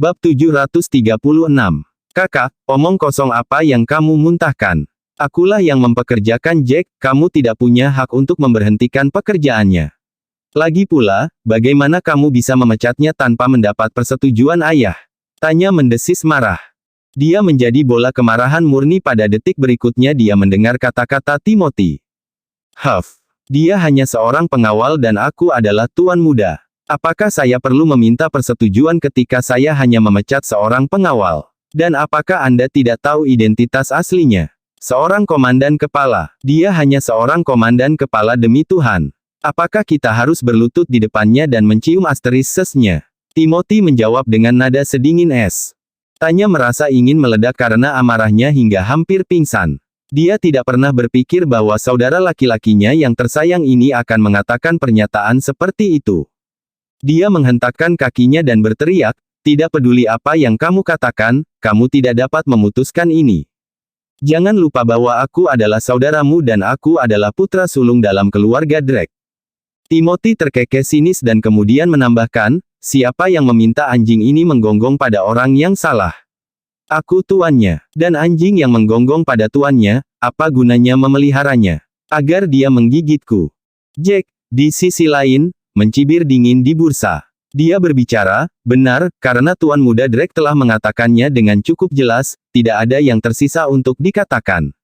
Bab 736. Kakak, omong kosong apa yang kamu muntahkan? Akulah yang mempekerjakan Jack, kamu tidak punya hak untuk memberhentikan pekerjaannya. Lagi pula, bagaimana kamu bisa memecatnya tanpa mendapat persetujuan ayah? Tanya mendesis marah. Dia menjadi bola kemarahan murni pada detik berikutnya dia mendengar kata-kata Timothy. Huff. Dia hanya seorang pengawal dan aku adalah tuan muda. Apakah saya perlu meminta persetujuan ketika saya hanya memecat seorang pengawal? Dan apakah Anda tidak tahu identitas aslinya? Seorang komandan kepala. Dia hanya seorang komandan kepala demi Tuhan. Apakah kita harus berlutut di depannya dan mencium asterisesnya? Timothy menjawab dengan nada sedingin es. Tanya merasa ingin meledak karena amarahnya hingga hampir pingsan. Dia tidak pernah berpikir bahwa saudara laki-lakinya yang tersayang ini akan mengatakan pernyataan seperti itu. Dia menghentakkan kakinya dan berteriak, "Tidak peduli apa yang kamu katakan, kamu tidak dapat memutuskan ini. Jangan lupa bahwa aku adalah saudaramu dan aku adalah putra sulung dalam keluarga Drake." Timothy terkekeh sinis dan kemudian menambahkan, "Siapa yang meminta anjing ini menggonggong pada orang yang salah? Aku tuannya. Dan anjing yang menggonggong pada tuannya, apa gunanya memeliharanya? Agar dia menggigitku." Jack, di sisi lain, mencibir dingin di bursa. Dia berbicara, "Benar, karena Tuan Muda Drake telah mengatakannya dengan cukup jelas, tidak ada yang tersisa untuk dikatakan.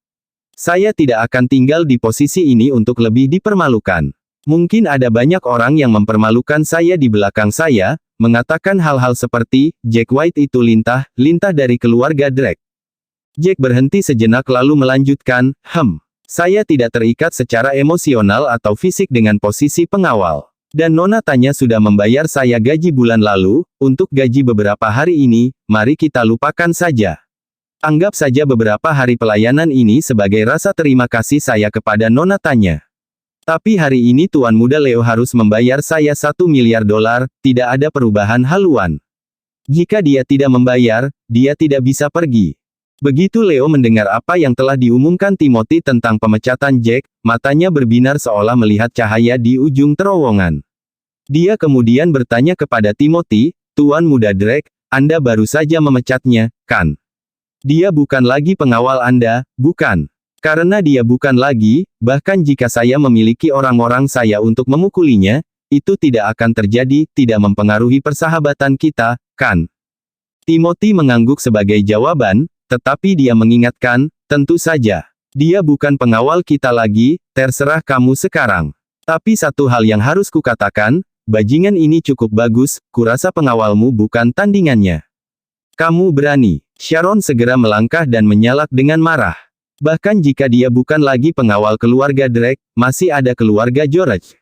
Saya tidak akan tinggal di posisi ini untuk lebih dipermalukan. Mungkin ada banyak orang yang mempermalukan saya di belakang saya, mengatakan hal-hal seperti, Jack White itu lintah dari keluarga Drake." Jack berhenti sejenak lalu melanjutkan, Saya tidak terikat secara emosional atau fisik dengan posisi pengawal. Dan Nona Tanya sudah membayar saya gaji bulan lalu, untuk gaji beberapa hari ini, mari kita lupakan saja. Anggap saja beberapa hari pelayanan ini sebagai rasa terima kasih saya kepada Nona Tanya. Tapi hari ini Tuan Muda Leo harus membayar saya $1 miliar, tidak ada perubahan haluan. Jika dia tidak membayar, dia tidak bisa pergi. Begitu Leo mendengar apa yang telah diumumkan Timothy tentang pemecatan Jack, matanya berbinar seolah melihat cahaya di ujung terowongan. Dia kemudian bertanya kepada Timothy, "Tuan Muda Drake, Anda baru saja memecatnya, kan? Dia bukan lagi pengawal Anda, bukan? Karena dia bukan lagi, bahkan jika saya memiliki orang-orang saya untuk memukulinya, itu tidak akan terjadi, tidak mempengaruhi persahabatan kita, kan?" Timothy mengangguk sebagai jawaban, tetapi dia mengingatkan, "Tentu saja. Dia bukan pengawal kita lagi, terserah kamu sekarang. Tapi satu hal yang harus kukatakan, bajingan ini cukup bagus, kurasa pengawalmu bukan tandingannya. Kamu berani." Sharon segera melangkah dan menyalak dengan marah. Bahkan jika dia bukan lagi pengawal keluarga Drake, masih ada keluarga George.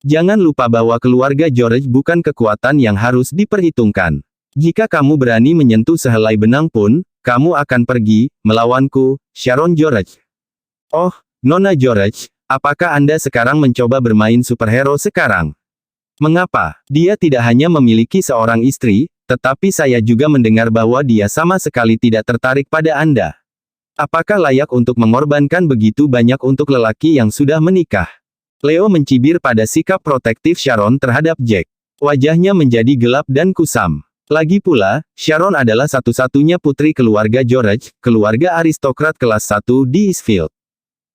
Jangan lupa bahwa keluarga George bukan kekuatan yang harus diperhitungkan. Jika kamu berani menyentuh sehelai benang pun, kamu akan pergi, melawanku, Sharon George. Oh, Nona George, apakah Anda sekarang mencoba bermain superhero sekarang? Mengapa? Dia tidak hanya memiliki seorang istri, tetapi saya juga mendengar bahwa dia sama sekali tidak tertarik pada Anda. Apakah layak untuk mengorbankan begitu banyak untuk lelaki yang sudah menikah? Leo mencibir pada sikap protektif Sharon terhadap Jack. Wajahnya menjadi gelap dan kusam. Lagi pula, Sharon adalah satu-satunya putri keluarga George, keluarga aristokrat kelas 1 di Eastfield.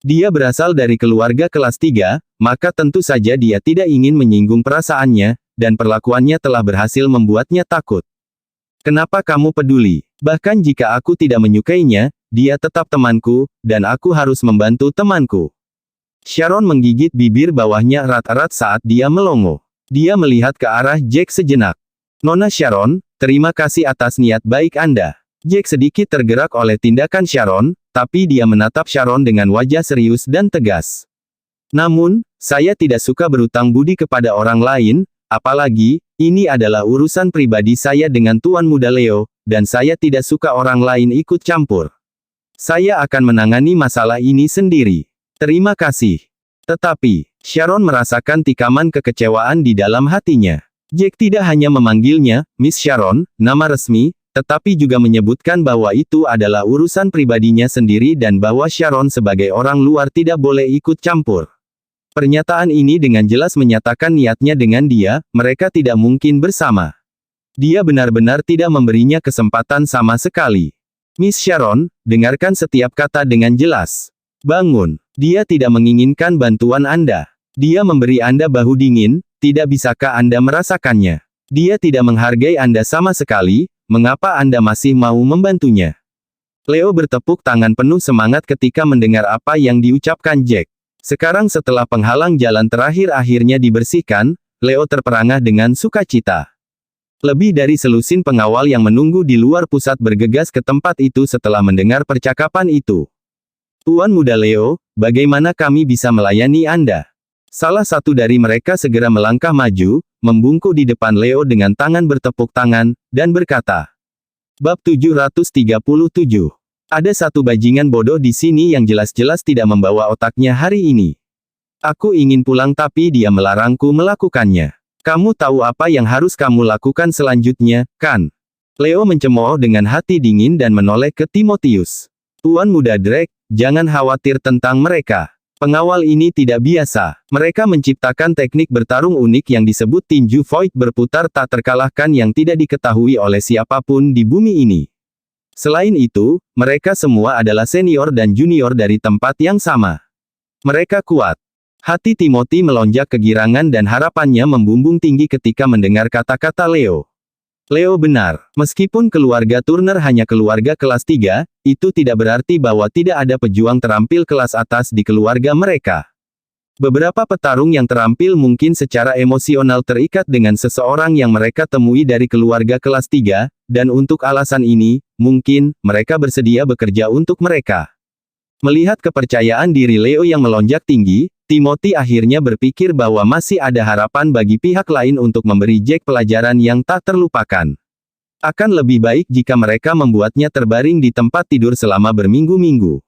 Dia berasal dari keluarga kelas 3, maka tentu saja dia tidak ingin menyinggung perasaannya, dan perlakuannya telah berhasil membuatnya takut. "Kenapa kamu peduli? Bahkan jika aku tidak menyukainya, dia tetap temanku, dan aku harus membantu temanku." Sharon menggigit bibir bawahnya erat-erat saat dia melongo. Dia melihat ke arah Jack sejenak. "Nona Sharon, terima kasih atas niat baik Anda." Jack sedikit tergerak oleh tindakan Sharon, tapi dia menatap Sharon dengan wajah serius dan tegas. "Namun, saya tidak suka berutang budi kepada orang lain, apalagi, ini adalah urusan pribadi saya dengan Tuan Muda Leo, dan saya tidak suka orang lain ikut campur. Saya akan menangani masalah ini sendiri. Terima kasih." Tetapi, Sharon merasakan tikaman kekecewaan di dalam hatinya. Jack tidak hanya memanggilnya, Miss Sharon, nama resmi, tetapi juga menyebutkan bahwa itu adalah urusan pribadinya sendiri dan bahwa Sharon sebagai orang luar tidak boleh ikut campur. Pernyataan ini dengan jelas menyatakan niatnya dengan dia, mereka tidak mungkin bersama. Dia benar-benar tidak memberinya kesempatan sama sekali. Miss Sharon, dengarkan setiap kata dengan jelas. Bangun. Dia tidak menginginkan bantuan Anda. Dia memberi Anda bahu dingin, tidak bisakah Anda merasakannya? Dia tidak menghargai Anda sama sekali, mengapa Anda masih mau membantunya? Leo bertepuk tangan penuh semangat ketika mendengar apa yang diucapkan Jack. Sekarang setelah penghalang jalan terakhir akhirnya dibersihkan, Leo terperangah dengan sukacita. Lebih dari selusin pengawal yang menunggu di luar pusat bergegas ke tempat itu setelah mendengar percakapan itu. Tuan Muda Leo, bagaimana kami bisa melayani Anda? Salah satu dari mereka segera melangkah maju, membungkuk di depan Leo dengan tangan bertepuk tangan, dan berkata. Bab 737. Ada satu bajingan bodoh di sini yang jelas-jelas tidak membawa otaknya hari ini. Aku ingin pulang tapi dia melarangku melakukannya. Kamu tahu apa yang harus kamu lakukan selanjutnya, kan? Leo mencemooh dengan hati dingin dan menoleh ke Timotius. Tuan Muda Drake, jangan khawatir tentang mereka. Pengawal ini tidak biasa. Mereka menciptakan teknik bertarung unik yang disebut tinju void berputar tak terkalahkan yang tidak diketahui oleh siapapun di bumi ini. Selain itu, mereka semua adalah senior dan junior dari tempat yang sama. Mereka kuat. Hati Timothy melonjak kegirangan dan harapannya membumbung tinggi ketika mendengar kata-kata Leo. Leo benar, meskipun keluarga Turner hanya keluarga kelas 3, itu tidak berarti bahwa tidak ada pejuang terampil kelas atas di keluarga mereka. Beberapa petarung yang terampil mungkin secara emosional terikat dengan seseorang yang mereka temui dari keluarga kelas 3, dan untuk alasan ini, mungkin, mereka bersedia bekerja untuk mereka. Melihat kepercayaan diri Leo yang melonjak tinggi, Timothy akhirnya berpikir bahwa masih ada harapan bagi pihak lain untuk memberi Jack pelajaran yang tak terlupakan. Akan lebih baik jika mereka membuatnya terbaring di tempat tidur selama berminggu-minggu.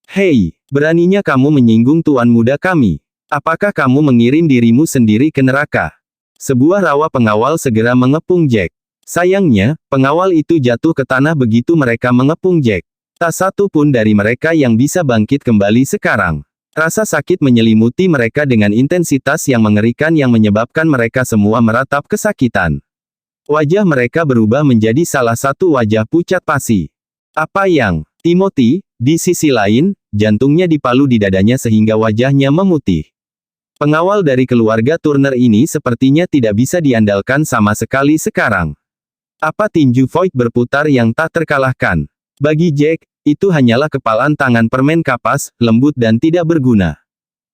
Hei, beraninya kamu menyinggung tuan muda kami. Apakah kamu mengirim dirimu sendiri ke neraka? Sebuah rawa pengawal segera mengepung Jack. Sayangnya, pengawal itu jatuh ke tanah begitu mereka mengepung Jack. Tak satu pun dari mereka yang bisa bangkit kembali sekarang. Rasa sakit menyelimuti mereka dengan intensitas yang mengerikan yang menyebabkan mereka semua meratap kesakitan. Wajah mereka berubah menjadi salah satu wajah pucat pasi. Apa yang, Timothy, di sisi lain, jantungnya dipalu di dadanya sehingga wajahnya memutih. Pengawal dari keluarga Turner ini sepertinya tidak bisa diandalkan sama sekali sekarang. Apa tinju void berputar yang tak terkalahkan? Bagi Jack, itu hanyalah kepalan tangan permen kapas, lembut dan tidak berguna.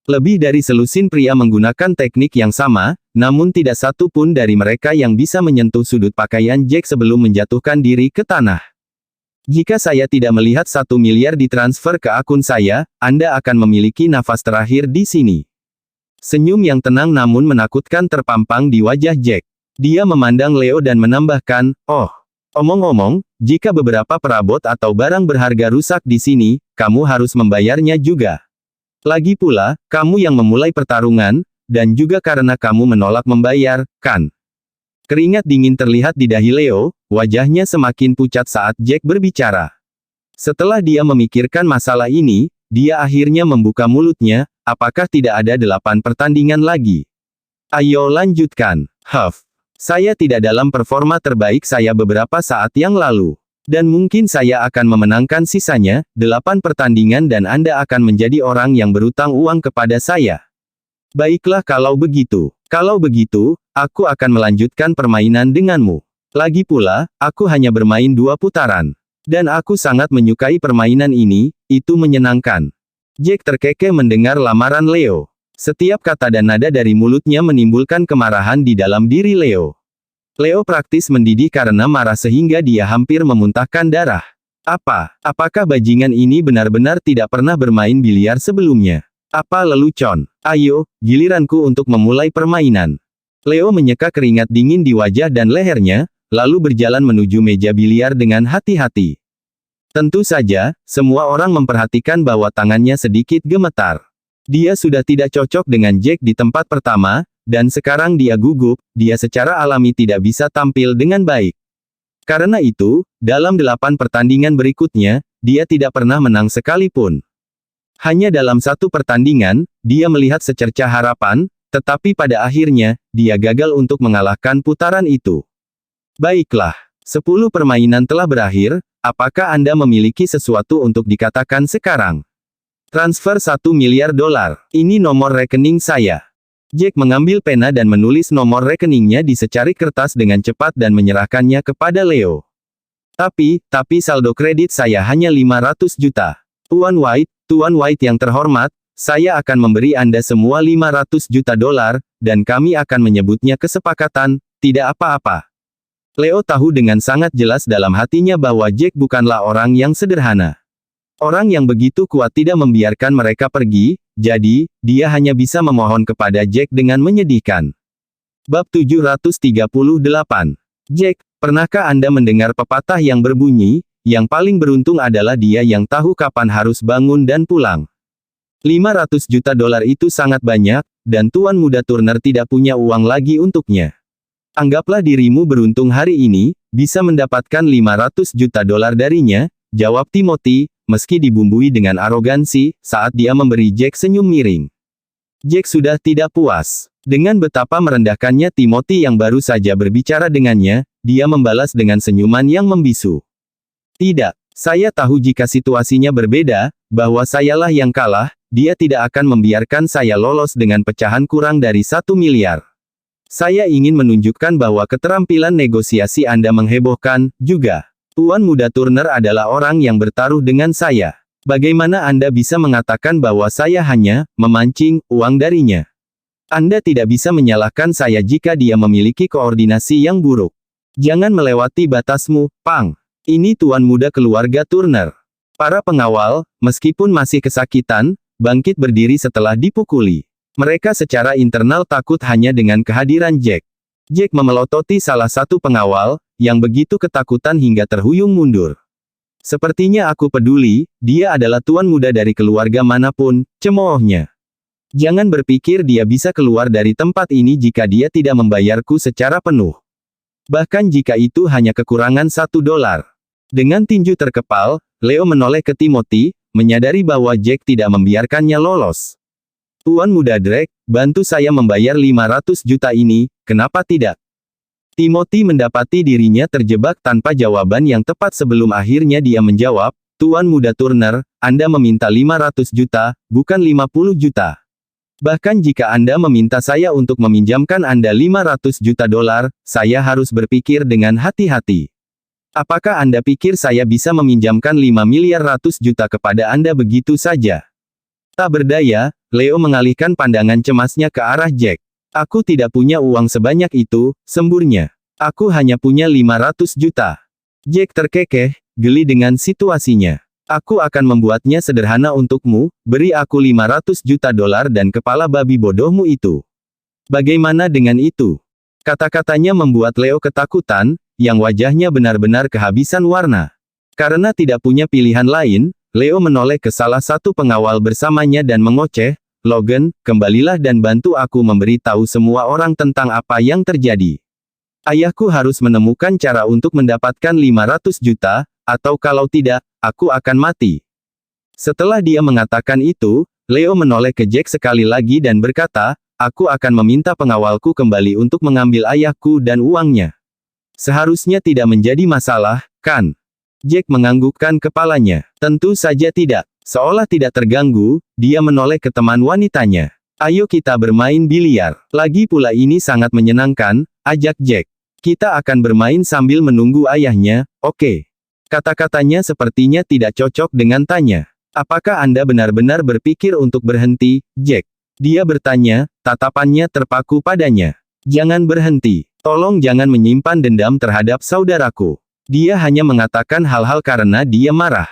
Lebih dari selusin pria menggunakan teknik yang sama, namun tidak satu pun dari mereka yang bisa menyentuh sudut pakaian Jack sebelum menjatuhkan diri ke tanah. Jika saya tidak melihat 1 miliar ditransfer ke akun saya, Anda akan memiliki nafas terakhir di sini. Senyum yang tenang namun menakutkan terpampang di wajah Jack. Dia memandang Leo dan menambahkan, oh. Omong-omong, jika beberapa perabot atau barang berharga rusak di sini, kamu harus membayarnya juga. Lagi pula, kamu yang memulai pertarungan, dan juga karena kamu menolak membayar, kan? Keringat dingin terlihat di dahi Leo, wajahnya semakin pucat saat Jack berbicara. Setelah dia memikirkan masalah ini, dia akhirnya membuka mulutnya, apakah tidak ada 8 pertandingan lagi? Ayo lanjutkan, Huff. Saya tidak dalam performa terbaik saya beberapa saat yang lalu. Dan mungkin saya akan memenangkan sisanya, 8 pertandingan dan Anda akan menjadi orang yang berutang uang kepada saya. Baiklah kalau begitu. Kalau begitu, aku akan melanjutkan permainan denganmu. Lagi pula, aku hanya bermain 2 putaran. Dan aku sangat menyukai permainan ini, itu menyenangkan. Jack terkekeh mendengar lamaran Leo. Setiap kata dan nada dari mulutnya menimbulkan kemarahan di dalam diri Leo. Leo praktis mendidih karena marah sehingga dia hampir memuntahkan darah. Apakah bajingan ini benar-benar tidak pernah bermain biliar sebelumnya? Apa lelucon? Ayo, giliranku untuk memulai permainan. Leo menyeka keringat dingin di wajah dan lehernya, lalu berjalan menuju meja biliar dengan hati-hati. Tentu saja, semua orang memperhatikan bahwa tangannya sedikit gemetar. Dia sudah tidak cocok dengan Jack di tempat pertama, dan sekarang dia gugup, dia secara alami tidak bisa tampil dengan baik. Karena itu, dalam 8 pertandingan berikutnya, dia tidak pernah menang sekalipun. Hanya dalam 1 pertandingan, dia melihat secercah harapan, tetapi pada akhirnya, dia gagal untuk mengalahkan putaran itu. Baiklah. 10 permainan telah berakhir, apakah Anda memiliki sesuatu untuk dikatakan sekarang? Transfer 1 miliar dolar. Ini nomor rekening saya. Jack mengambil pena dan menulis nomor rekeningnya di secari kertas dengan cepat dan menyerahkannya kepada Leo. Tapi saldo kredit saya hanya 500 juta. Tuan White yang terhormat, saya akan memberi Anda semua 500 juta dolar, dan kami akan menyebutnya kesepakatan, tidak apa-apa. Leo tahu dengan sangat jelas dalam hatinya bahwa Jack bukanlah orang yang sederhana. Orang yang begitu kuat tidak membiarkan mereka pergi, jadi, dia hanya bisa memohon kepada Jack dengan menyedihkan. Bab 738. Jack, pernahkah Anda mendengar pepatah yang berbunyi, yang paling beruntung adalah dia yang tahu kapan harus bangun dan pulang? 500 juta dolar itu sangat banyak, dan Tuan Muda Turner tidak punya uang lagi untuknya. Anggaplah dirimu beruntung hari ini, bisa mendapatkan 500 juta dolar darinya, jawab Timothy, meski dibumbui dengan arogansi, saat dia memberi Jack senyum miring. Jack sudah tidak puas. Dengan betapa merendahkannya Timothy yang baru saja berbicara dengannya, dia membalas dengan senyuman yang membisu. Tidak, saya tahu jika situasinya berbeda, bahwa sayalah yang kalah, dia tidak akan membiarkan saya lolos dengan pecahan kurang dari 1 miliar. Saya ingin menunjukkan bahwa keterampilan negosiasi Anda menghebohkan, juga. Tuan Muda Turner adalah orang yang bertaruh dengan saya. Bagaimana Anda bisa mengatakan bahwa saya hanya memancing uang darinya? Anda tidak bisa menyalahkan saya jika dia memiliki koordinasi yang buruk. Jangan melewati batasmu, Pang. Ini Tuan Muda keluarga Turner. Para pengawal, meskipun masih kesakitan, bangkit berdiri setelah dipukuli. Mereka secara internal takut hanya dengan kehadiran Jack. Jack memelototi salah satu pengawal, yang begitu ketakutan hingga terhuyung mundur. Sepertinya aku peduli, dia adalah tuan muda dari keluarga manapun, cemoohnya. Jangan berpikir dia bisa keluar dari tempat ini jika dia tidak membayarku secara penuh. Bahkan jika itu hanya kekurangan $1. Dengan tinju terkepal, Leo menoleh ke Timothy, menyadari bahwa Jack tidak membiarkannya lolos. Tuan Muda Drake, bantu saya membayar 500 juta ini, kenapa tidak? Timothy mendapati dirinya terjebak tanpa jawaban yang tepat sebelum akhirnya dia menjawab, Tuan Muda Turner, Anda meminta 500 juta, bukan 50 juta. Bahkan jika Anda meminta saya untuk meminjamkan Anda 500 juta dolar, saya harus berpikir dengan hati-hati. Apakah Anda pikir saya bisa meminjamkan 5 miliar ratus juta kepada Anda begitu saja? Tak berdaya, Leo mengalihkan pandangan cemasnya ke arah Jack. Aku tidak punya uang sebanyak itu, semburnya. Aku hanya punya 500 juta. Jack terkekeh, geli dengan situasinya. Aku akan membuatnya sederhana untukmu, beri aku 500 juta dolar dan kepala babi bodohmu itu. Bagaimana dengan itu? Kata-katanya membuat Leo ketakutan, yang wajahnya benar-benar kehabisan warna. Karena tidak punya pilihan lain, Leo menoleh ke salah satu pengawal bersamanya dan mengoceh, Logan, kembalilah dan bantu aku memberitahu semua orang tentang apa yang terjadi. Ayahku harus menemukan cara untuk mendapatkan 500 juta, atau kalau tidak, aku akan mati. Setelah dia mengatakan itu, Leo menoleh ke Jack sekali lagi dan berkata, aku akan meminta pengawalku kembali untuk mengambil ayahku dan uangnya. Seharusnya tidak menjadi masalah, kan? Jack menganggukkan kepalanya. Tentu saja tidak. Seolah tidak terganggu, dia menoleh ke teman wanitanya. Ayo kita bermain biliar. Lagi pula ini sangat menyenangkan, ajak Jack. Kita akan bermain sambil menunggu ayahnya, oke. Kata-katanya sepertinya tidak cocok dengan tanya. Apakah Anda benar-benar berpikir untuk berhenti, Jack? Dia bertanya, tatapannya terpaku padanya. Jangan berhenti. Tolong jangan menyimpan dendam terhadap saudaraku. Dia hanya mengatakan hal-hal karena dia marah.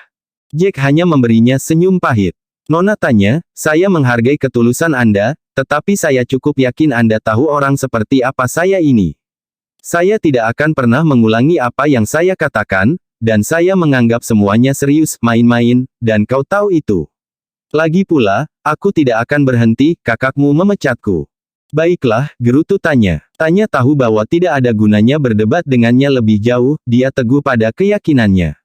Jack hanya memberinya senyum pahit. Nona tanya, saya menghargai ketulusan Anda, tetapi saya cukup yakin Anda tahu orang seperti apa saya ini. Saya tidak akan pernah mengulangi apa yang saya katakan, dan saya menganggap semuanya serius, main-main, dan kau tahu itu. Lagi pula, aku tidak akan berhenti, kakakmu memecatku. Baiklah, gerutu tanya. Tanya tahu bahwa tidak ada gunanya berdebat dengannya lebih jauh, dia teguh pada keyakinannya.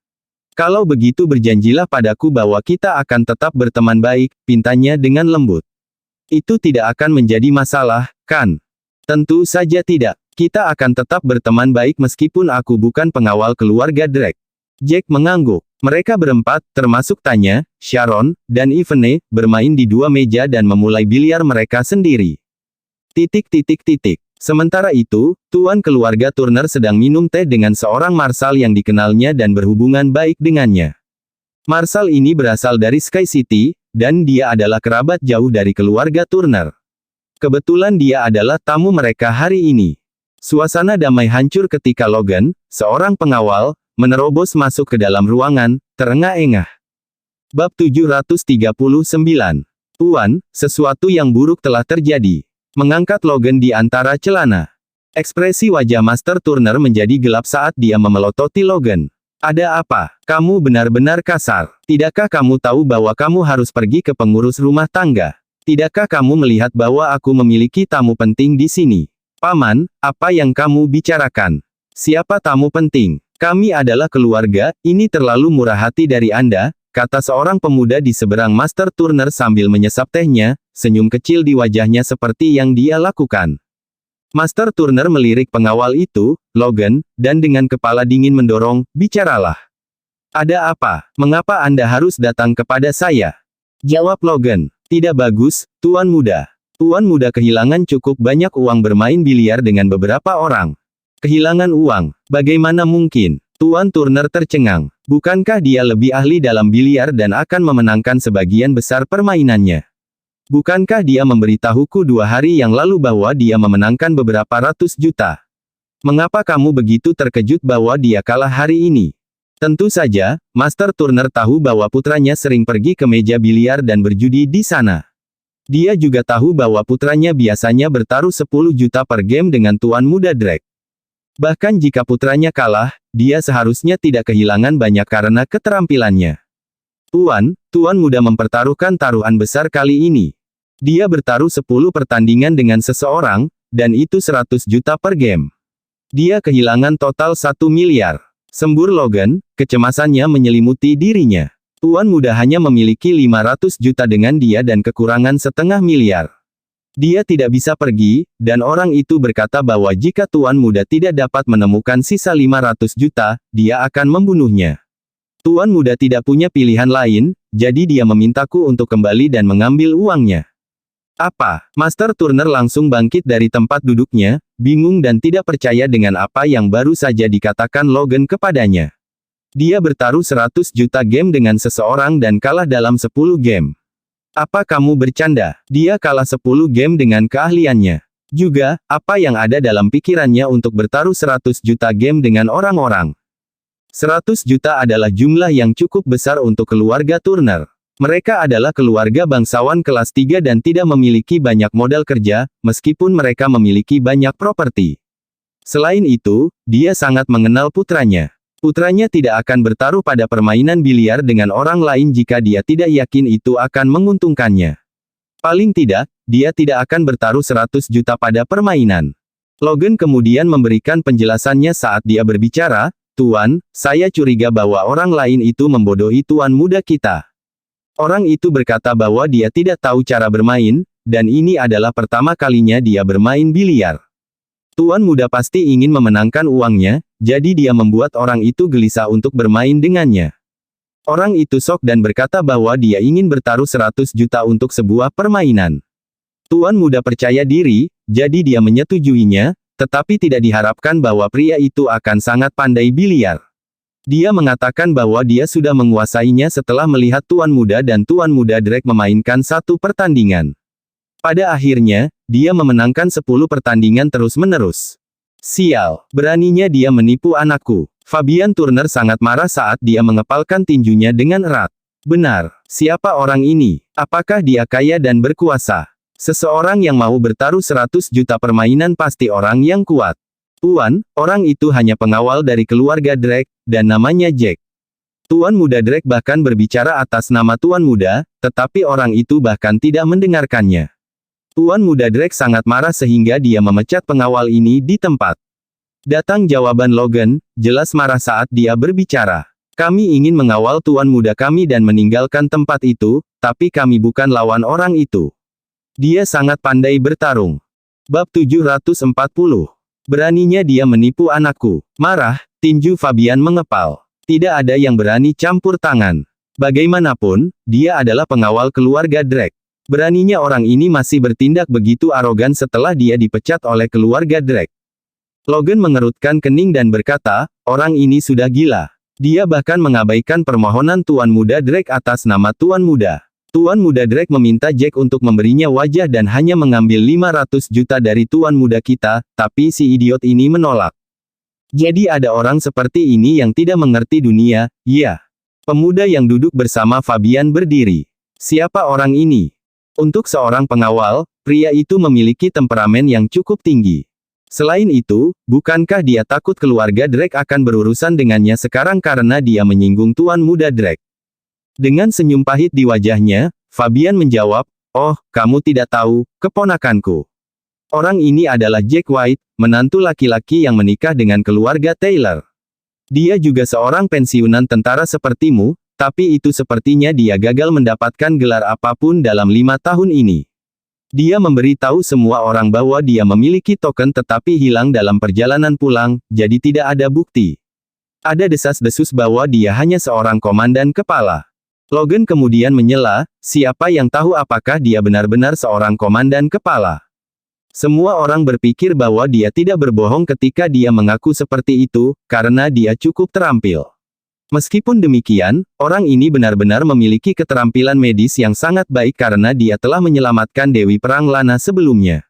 Kalau begitu berjanjilah padaku bahwa kita akan tetap berteman baik, pintanya dengan lembut. Itu tidak akan menjadi masalah, kan? Tentu saja tidak. Kita akan tetap berteman baik meskipun aku bukan pengawal keluarga Drake. Jack mengangguk. Mereka berempat, termasuk Tanya, Sharon, dan Ivene, bermain di dua meja dan memulai biliar mereka sendiri. Sementara itu, tuan keluarga Turner sedang minum teh dengan seorang Marshal yang dikenalnya dan berhubungan baik dengannya. Marshal ini berasal dari Sky City, dan dia adalah kerabat jauh dari keluarga Turner. Kebetulan dia adalah tamu mereka hari ini. Suasana damai hancur ketika Logan, seorang pengawal, menerobos masuk ke dalam ruangan, terengah-engah. Bab 739. Tuan, sesuatu yang buruk telah terjadi. Mengangkat Logan di antara celana. Ekspresi wajah Master Turner menjadi gelap saat dia memelototi Logan. Ada apa? Kamu benar-benar kasar. Tidakkah kamu tahu bahwa kamu harus pergi ke pengurus rumah tangga? Tidakkah kamu melihat bahwa aku memiliki tamu penting di sini? Paman, apa yang kamu bicarakan? Siapa tamu penting? Kami adalah keluarga, ini terlalu murah hati dari Anda, kata seorang pemuda di seberang Master Turner sambil menyesap tehnya, senyum kecil di wajahnya seperti yang dia lakukan. Master Turner melirik pengawal itu, Logan, dan dengan kepala dingin mendorong, bicaralah. Ada apa? Mengapa Anda harus datang kepada saya? Jawab Logan. Tidak bagus, Tuan Muda. Tuan Muda kehilangan cukup banyak uang bermain biliar dengan beberapa orang. Kehilangan uang. Bagaimana mungkin? Tuan Turner tercengang. Bukankah dia lebih ahli dalam biliar dan akan memenangkan sebagian besar permainannya? Bukankah dia memberitahuku 2 hari yang lalu bahwa dia memenangkan beberapa ratus juta? Mengapa kamu begitu terkejut bahwa dia kalah hari ini? Tentu saja, Master Turner tahu bahwa putranya sering pergi ke meja biliar dan berjudi di sana. Dia juga tahu bahwa putranya biasanya bertaruh 10 juta per game dengan Tuan Muda Drake. Bahkan jika putranya kalah, dia seharusnya tidak kehilangan banyak karena keterampilannya. Tuan Muda mempertaruhkan taruhan besar kali ini. Dia bertaruh 10 pertandingan dengan seseorang, dan itu 100 juta per game. Dia kehilangan total 1 miliar. Sembur Logan, kecemasannya menyelimuti dirinya. Tuan Muda hanya memiliki 500 juta dengan dia dan kekurangan setengah miliar. Dia tidak bisa pergi, dan orang itu berkata bahwa jika Tuan Muda tidak dapat menemukan sisa 500 juta, dia akan membunuhnya. Tuan Muda tidak punya pilihan lain, jadi dia memintaku untuk kembali dan mengambil uangnya. Apa? Master Turner langsung bangkit dari tempat duduknya, bingung dan tidak percaya dengan apa yang baru saja dikatakan Logan kepadanya. Dia bertaruh 100 juta game dengan seseorang dan kalah dalam 10 game. Apa kamu bercanda? Dia kalah 10 game dengan keahliannya. Juga, apa yang ada dalam pikirannya untuk bertaruh 100 juta game dengan orang-orang? 100 juta adalah jumlah yang cukup besar untuk keluarga Turner. Mereka adalah keluarga bangsawan kelas 3 dan tidak memiliki banyak modal kerja, meskipun mereka memiliki banyak properti. Selain itu, dia sangat mengenal putranya. Putranya tidak akan bertaruh pada permainan biliar dengan orang lain jika dia tidak yakin itu akan menguntungkannya. Paling tidak, dia tidak akan bertaruh 100 juta pada permainan. Logan kemudian memberikan penjelasannya saat dia berbicara, Tuan, saya curiga bahwa orang lain itu membodohi Tuan Muda kita. Orang itu berkata bahwa dia tidak tahu cara bermain, dan ini adalah pertama kalinya dia bermain biliar. Tuan Muda pasti ingin memenangkan uangnya, jadi dia membuat orang itu gelisah untuk bermain dengannya. Orang itu shock dan berkata bahwa dia ingin bertaruh 100 juta untuk sebuah permainan. Tuan Muda percaya diri, jadi dia menyetujuinya, tetapi tidak diharapkan bahwa pria itu akan sangat pandai biliar. Dia mengatakan bahwa dia sudah menguasainya setelah melihat Tuan Muda dan Tuan Muda Drake memainkan satu pertandingan. Pada akhirnya, dia memenangkan 10 pertandingan terus-menerus. Sial, beraninya dia menipu anakku. Fabian Turner sangat marah saat dia mengepalkan tinjunya dengan erat. Benar, siapa orang ini? Apakah dia kaya dan berkuasa? Seseorang yang mau bertaruh 100 juta permainan pasti orang yang kuat. Tuan, orang itu hanya pengawal dari keluarga Drake, dan namanya Jack. Tuan Muda Drake bahkan berbicara atas nama Tuan Muda, tetapi orang itu bahkan tidak mendengarkannya. Tuan Muda Drake sangat marah sehingga dia memecat pengawal ini di tempat. Datang jawaban Logan, jelas marah saat dia berbicara. Kami ingin mengawal Tuan Muda kami dan meninggalkan tempat itu, tapi kami bukan lawan orang itu. Dia sangat pandai bertarung. Bab 740. Beraninya dia menipu anakku. Marah, tinju Fabian mengepal. Tidak ada yang berani campur tangan. Bagaimanapun, dia adalah pengawal keluarga Drake. Beraninya orang ini masih bertindak begitu arogan setelah dia dipecat oleh keluarga Drake. Logan mengerutkan kening dan berkata, orang ini sudah gila. Dia bahkan mengabaikan permohonan Tuan Muda Drake atas nama Tuan Muda. Tuan Muda Drake meminta Jack untuk memberinya wajah dan hanya mengambil 500 juta dari Tuan Muda kita, tapi si idiot ini menolak. Jadi ada orang seperti ini yang tidak mengerti dunia, ya. Pemuda yang duduk bersama Fabian berdiri. Siapa orang ini? Untuk seorang pengawal, pria itu memiliki temperamen yang cukup tinggi. Selain itu, bukankah dia takut keluarga Drake akan berurusan dengannya sekarang karena dia menyinggung Tuan Muda Drake? Dengan senyum pahit di wajahnya, Fabian menjawab, "Oh, kamu tidak tahu, keponakanku. Orang ini adalah Jack White, menantu laki-laki yang menikah dengan keluarga Taylor. Dia juga seorang pensiunan tentara sepertimu, tapi itu sepertinya dia gagal mendapatkan gelar apapun dalam 5 tahun ini. Dia memberitahu semua orang bahwa dia memiliki token tetapi hilang dalam perjalanan pulang, jadi tidak ada bukti. Ada desas-desus bahwa dia hanya seorang komandan kepala." Logan kemudian menyela, siapa yang tahu apakah dia benar-benar seorang komandan kepala. Semua orang berpikir bahwa dia tidak berbohong ketika dia mengaku seperti itu, karena dia cukup terampil. Meskipun demikian, orang ini benar-benar memiliki keterampilan medis yang sangat baik karena dia telah menyelamatkan Dewi Perang Lana sebelumnya.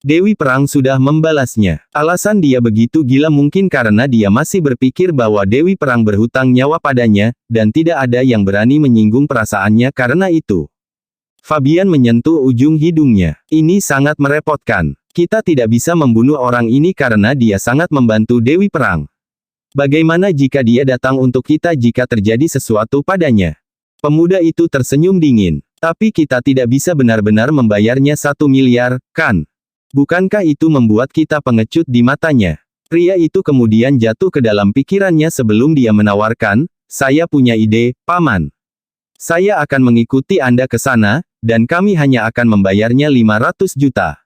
Dewi Perang sudah membalasnya. Alasan dia begitu gila mungkin karena dia masih berpikir bahwa Dewi Perang berhutang nyawa padanya, dan tidak ada yang berani menyinggung perasaannya karena itu. Fabian menyentuh ujung hidungnya. Ini sangat merepotkan. Kita tidak bisa membunuh orang ini karena dia sangat membantu Dewi Perang. Bagaimana jika dia datang untuk kita jika terjadi sesuatu padanya? Pemuda itu tersenyum dingin. Tapi kita tidak bisa benar-benar membayarnya 1 miliar, kan? Bukankah itu membuat kita pengecut di matanya? Pria itu kemudian jatuh ke dalam pikirannya sebelum dia menawarkan, saya punya ide, Paman. Saya akan mengikuti Anda ke sana, dan kami hanya akan membayarnya 500 juta.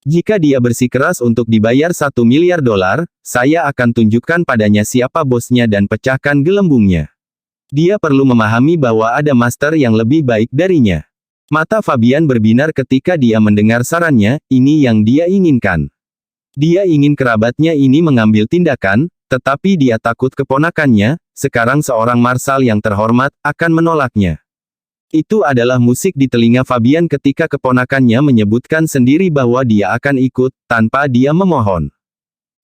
Jika dia bersikeras untuk dibayar 1 miliar dolar, saya akan tunjukkan padanya siapa bosnya dan pecahkan gelembungnya. Dia perlu memahami bahwa ada master yang lebih baik darinya. Mata Fabian berbinar ketika dia mendengar sarannya, ini yang dia inginkan. Dia ingin kerabatnya ini mengambil tindakan, tetapi dia takut keponakannya, sekarang seorang marsal yang terhormat, akan menolaknya. Itu adalah musik di telinga Fabian ketika keponakannya menyebutkan sendiri bahwa dia akan ikut, tanpa dia memohon.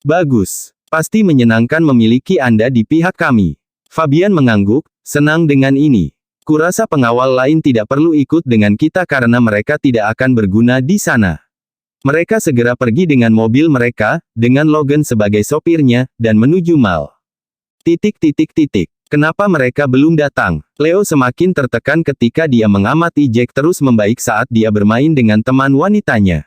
Bagus. Pasti menyenangkan memiliki Anda di pihak kami. Fabian mengangguk, senang dengan ini. Kurasa pengawal lain tidak perlu ikut dengan kita karena mereka tidak akan berguna di sana. Mereka segera pergi dengan mobil mereka, dengan Logan sebagai sopirnya, dan menuju mall. Kenapa mereka belum datang? Leo semakin tertekan ketika dia mengamati Jack terus membaik saat dia bermain dengan teman wanitanya.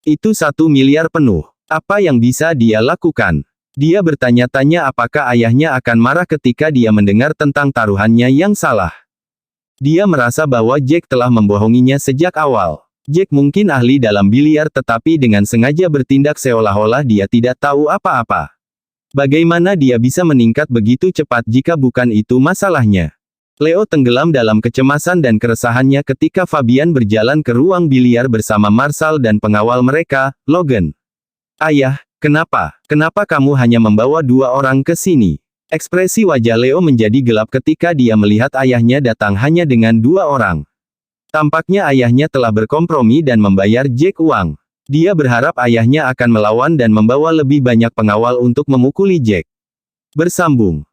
Itu 1 miliar penuh. Apa yang bisa dia lakukan? Dia bertanya-tanya apakah ayahnya akan marah ketika dia mendengar tentang taruhannya yang salah. Dia merasa bahwa Jack telah membohonginya sejak awal. Jack mungkin ahli dalam biliar tetapi dengan sengaja bertindak seolah-olah dia tidak tahu apa-apa. Bagaimana dia bisa meningkat begitu cepat jika bukan itu masalahnya? Leo tenggelam dalam kecemasan dan keresahannya ketika Fabian berjalan ke ruang biliar bersama Marshall dan pengawal mereka, Logan. Ayah, kenapa? Kenapa kamu hanya membawa 2 orang ke sini? Ekspresi wajah Leo menjadi gelap ketika dia melihat ayahnya datang hanya dengan 2 orang. Tampaknya ayahnya telah berkompromi dan membayar Jack uang. Dia berharap ayahnya akan melawan dan membawa lebih banyak pengawal untuk memukuli Jack. Bersambung.